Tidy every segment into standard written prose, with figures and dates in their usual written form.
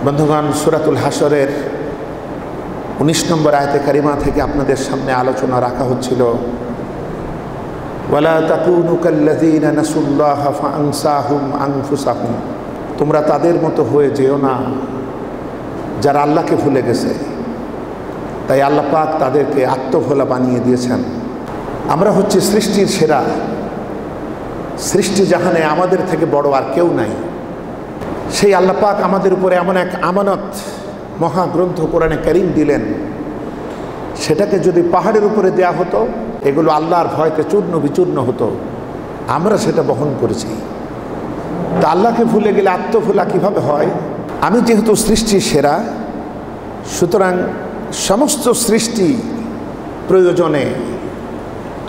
বন্ধুগণ, সূরাতুল হাশরের 19 নম্বর আয়াতে কারিমা থেকে আপনাদের সামনে আলোচনা রাখা হচ্ছিল, ওয়ালা তাকুনু কাল্লাযীনা নাসুল্লাহা ফাআনসাহুম আনফুসাহুম। তোমরা তাদের মতো হয়ে যেও না যারা আল্লাহকে ভুলে গেছে। তাই আল্লাহ পাক তাদেরকে আত্মভোলা বানিয়ে দিয়েছেন। আমরা হচ্ছে সৃষ্টির সেরা, সৃষ্টি জাহানে আমাদের থেকে বড় আর কেউ নাই। সেই আল্লাহ পাক আমাদের উপরে এমন এক আমানত মহাগ্রন্থ কোরআনে কারীম দিলেন, সেটাকে যদি পাহাড়ের উপরে দেয়া হতো, এগুলো আল্লাহর ভয়তে চূর্ণ বিচূর্ণ হতো। আমরা সেটা বহন করেছি। তা আল্লাহকে ভুলে গেলে আত্মভোলা কীভাবে হয়? আমি যেহেতু সৃষ্টির সেরা, সুতরাং সমস্ত সৃষ্টি প্রয়োজনে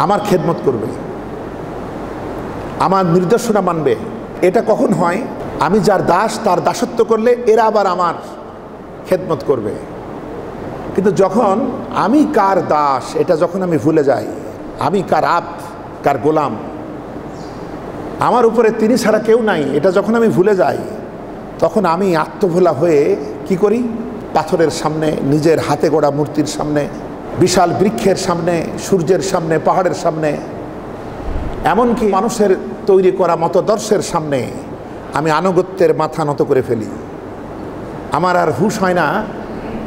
আমার খেদমত করবে, আমার নির্দেশনা মানবে। এটা কখন হয়? আমি যার দাস তার দাসত্ব করলে এরা আবার আমার খেদমত করবে। কিন্তু যখন আমি কার দাস এটা যখন আমি ভুলে যাই, আমি কার আব্দ, কার গোলাম, আমার উপরে তিনি ছাড়া কেউ নাই, এটা যখন আমি ভুলে যাই, তখন আমি আত্মভোলা হয়ে কি করি? পাথরের সামনে, নিজের হাতে গড়া মূর্তির সামনে, বিশাল বৃক্ষের সামনে, সূর্যের সামনে, পাহাড়ের সামনে, এমনকি মানুষের তৈরি করা মতদর্শের সামনে আমি আনুগত্যের মাথা নত করে ফেলি। আমার আর হুঁশ হয় না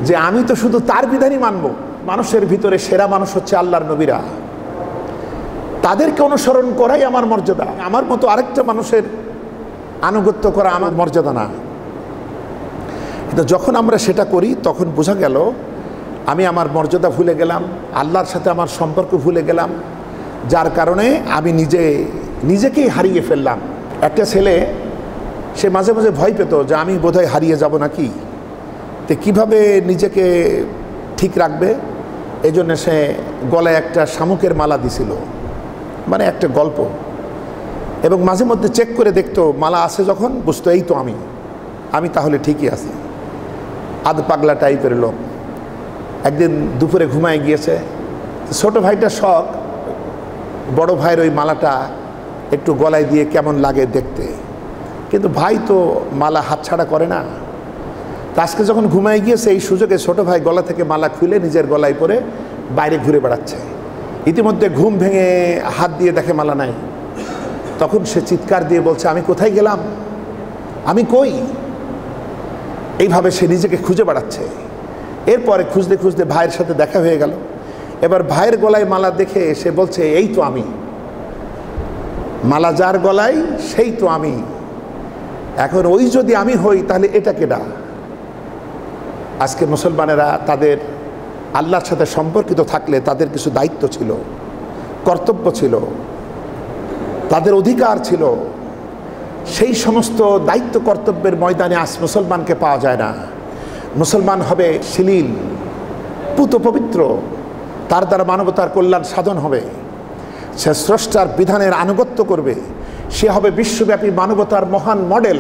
যে আমি তো শুধু তার বিধানই মানব। মানুষের ভিতরে সেরা মানুষ হচ্ছে আল্লাহর নবীরা। তাদেরকে অনুসরণ করাই আমার মর্যাদা। আমার মতো আরেকটা মানুষের আনুগত্য করা আমার মর্যাদা না। কিন্তু যখন আমরা সেটা করি, তখন বোঝা গেল আমি আমার মর্যাদা ভুলে গেলাম, আল্লাহর সাথে আমার সম্পর্ক ভুলে গেলাম, যার কারণে আমি নিজেকেই হারিয়ে ফেললাম। একটা ছেলে, সে মাঝে মাঝে ভয় পেত যে আমি বোধহয় হারিয়ে যাব নাকি, তো কীভাবে নিজেকে ঠিক রাখবে, এই জন্য সে গলায় একটা শামুকের মালা দিছিল, মানে একটা গল্প। এবং মাঝে মধ্যে চেক করে দেখতো, মালা আছে যখন বুঝতো এই তো আমি তাহলে ঠিকই আছি। আধ পাগলা টাইপের লোক। একদিন দুপুরে ঘুমায় গিয়েছে, ছোটো ভাইটার শখ বড় ভাইয়ের ওই মালাটা একটু গলায় দিয়ে কেমন লাগে দেখতে, কিন্তু ভাই তো মালা হাতছাড়া করে না। তা আজকে যখন ঘুমায় গিয়েছে, এই সুযোগে ছোটো ভাই গলা থেকে মালা খুলে নিজের গলায় পরে বাইরে ঘুরে বেড়াচ্ছে। ইতিমধ্যে ঘুম ভেঙে হাত দিয়ে দেখে মালা নাই। তখন সে চিৎকার দিয়ে বলছে, আমি কোথায় গেলাম, আমি কই? এইভাবে সে নিজেকে খুঁজে বেড়াচ্ছে। এরপরে খুঁজতে খুঁজতে ভাইয়ের সাথে দেখা হয়ে গেল। এবার ভাইয়ের গলায় মালা দেখে সে বলছে, এই তো আমি, মালা যার গলায় সেই তো আমি। এখন ওই যদি আমি হই, তাহলে এটা কেডা? আজকে মুসলমানেরা তাদের আল্লাহর সাথে সম্পর্কিত থাকলে তাদের কিছু দায়িত্ব ছিল, কর্তব্য ছিল, তাদের অধিকার ছিল। সেই সমস্ত দায়িত্ব কর্তব্যের ময়দানে আজ মুসলমানকে পাওয়া যায় না। মুসলমান হবে শ্লীল, পুত পবিত্র, তার দ্বারা মানবতার কল্যাণ সাধন হবে। সে স্রষ্টার বিধানের আনুগত্য করবে, সে হবে বিশ্বব্যাপী মানবতার মহান মডেল।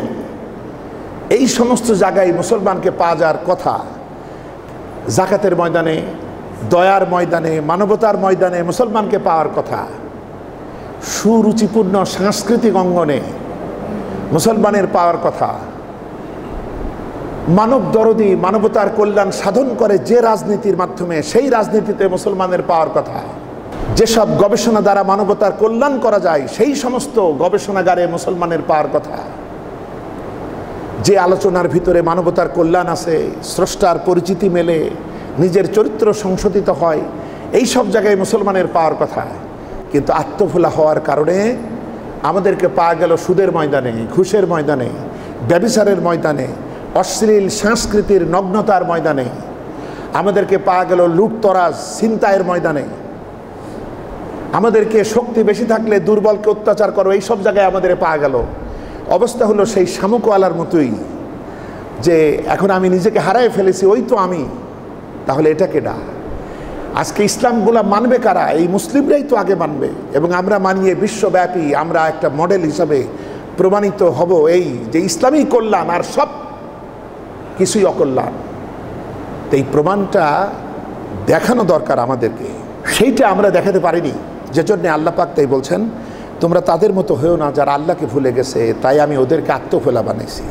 এই সমস্ত জায়গায় মুসলমানকে পাওয়া যাওয়ার কথা। জাকাতের ময়দানে, দয়ার ময়দানে, মানবতার ময়দানে মুসলমানকে পাওয়ার কথা। সুরুচিপূর্ণ সাংস্কৃতিক অঙ্গনে মুসলমানের পাওয়ার কথা। মানব দরদি, মানবতার কল্যাণ সাধন করে যে রাজনীতির মাধ্যমে, সেই রাজনীতিতে মুসলমানের পাওয়ার কথা। যেসব গবেষণা দ্বারা মানবতার কল্যাণ করা যায়, সেই সমস্ত গবেষণাগারে মুসলমানের পাওয়ার কথা। যে আলোচনার ভিতরে মানবতার কল্যাণ আছে, স্রষ্টার পরিচিতি মেলে, নিজের চরিত্র সংশোধিত হয়, এই সব জায়গায় মুসলমানের পাওয়ার কথা। কিন্তু আত্মভোলা হওয়ার কারণে আমাদেরকে পাওয়া গেল সুদের ময়দানে, ঘুষের ময়দানে, ব্যভিচারের ময়দানে, অশ্লীল সংস্কৃতির নগ্নতার ময়দানে। আমাদেরকে পাওয়া গেল লুটতরাজ, ছিনতাইয়ের ময়দানে। আমাদেরকে শক্তি বেশি থাকলে দুর্বলকে অত্যাচার করো, এই সব জায়গায় আমাদের পাওয়া গেল। অবস্থা হলো সেই শামুকওয়ালার মতোই, যে এখন আমি নিজেকে হারাই ফেলেছি, ওই তো আমি, তাহলে এটা কেডা? আজকে ইসলামগুলা মানবে কারা? এই মুসলিমরাই তো আগে মানবে, এবং আমরা মানিয়ে বিশ্বব্যাপী আমরা একটা মডেল হিসাবে প্রমাণিত হব, এই যে ইসলামই কল্যাণ আর সব কিছুই অকল্যাণ। তো এই প্রমাণটা দেখানো দরকার আমাদেরকে, সেইটা আমরা দেখাতে পারিনি। যে জন্যে আল্লাহ পাক তাই বলছেন, তোমরা তাদের মতো হয়েও না যারা আল্লাহকে ভুলে গেছে, তাই আমি ওদেরকে আত্মভোলা বানাইছি।